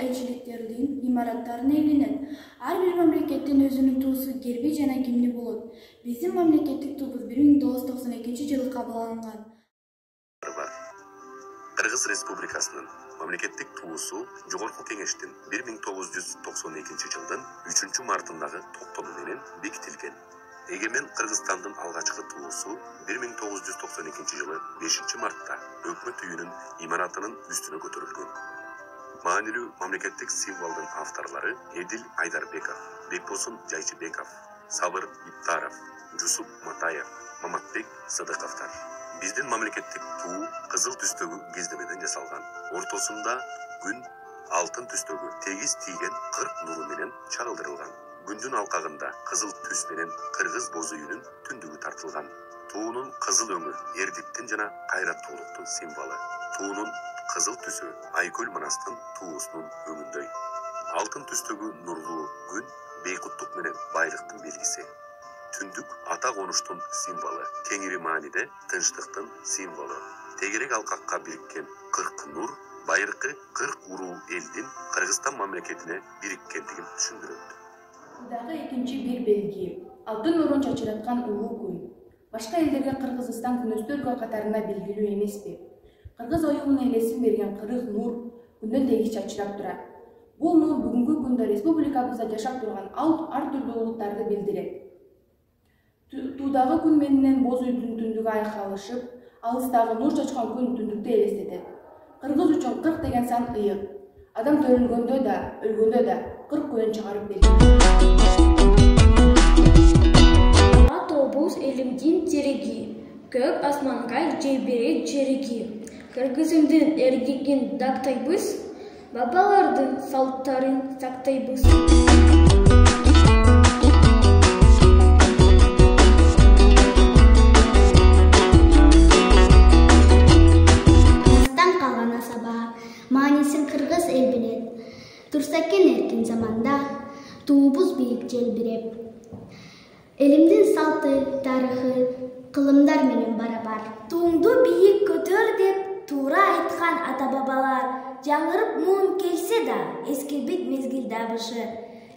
элчиликтердин имараттарына ээленет. Ар бир мамлекеттин өзүнүн туусу, герби жана кимли болот. Биздин мамлекеттик туубуз 1992-жылы кабыл алынган. Кыргыз Республикасынын мамлекеттик туусу Жогорку Кеңештин 1992-жылдын 3-мартындагы токтому менен бекитилген. Эгемен Кыргызстандын алгачкы туусу 1992-жылы 5-мартта өкмөт үйүнүн имаратынын үстүнө көтөрүлгөн. Маанилүү мамлекеттик символдун авторлору Эдил Айдарбеков, Бекбосун Жайчыбеков, Сабыр Иптаров, Жусуп Матаев, Маматбек Сыдыковтар. Биздин мамлекеттик туу кызыл түстөгү кездемеден жасалган. Ортосунда күн алтын түстөгү тегиз тийген 40 нуру менен чагылдырылган. Күндүн алкагында кызыл түс менен кыргыз боз үйүнүн түндүгү тартылган. Туунун кызыл өңү эрдиктин жана кайраттуулуктун символу. Туунун кызыл түсү Айкөл Манастын туусунун өңүндөй. Алтын түстөгү нурлуу күн бейкуттук менен байлыктын белгиси. Түндүк ата конуштун символу, кеңири мааниде тынчтыктын символу. Тегерек алкакка бириккен 40 нур байыркы 40 уруу элдин Кыргызстан мамлекетине бириккендигин түшүндүрөт. Дагы экинчи бир белги. Алтын нурун чачыраткан улуу күн. Башка элдерге Кыргызстан күнөстүү өлкө катарында белгилүү эмеспи? Кыргыз оюунун элесин берген 40 нур күндөн тегиз чачырап турат. Бул нур бүгүнкү күндө республикабызда жашап турган ар түрдүү улуттарды билдирет. Туудагы күн менен боз үйдүн түндүгү айкалышып, алыстагы нур чачкан күн түндүктү элестетет. Кыргыз үчүн 40 деген сан ыйык. Адам төрөлгөндө да, өлгөндө да 40 көйөн чыгарып берген. Автобус элимдин тереги, көк асманга жеберет жереги. Кыргызымдын эрдигин дактайбыз, бабалардын салттарын сактайбыз. Маанисин кыргыз эл билет, турса экен эркин заманда, туубуз бийик желбиреп. Элимдин салты, тарыхы, кылымдар менен барабар. Туңду бийик көтөр деп туура айткан ата-бабалар, жаңырып муун келсе да, эскербейт мезгил дабышы.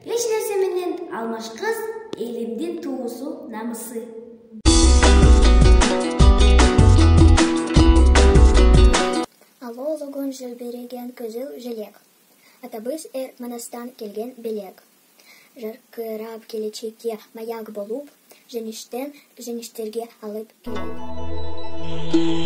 Эч нерсе менен алмашкыз элимдин туусу, намысы. Ало логон желбиреген көзүл желек. Атабыз Манастан келген белек. Жаркырап келечекке маяк болуп, жеништерге алып келет.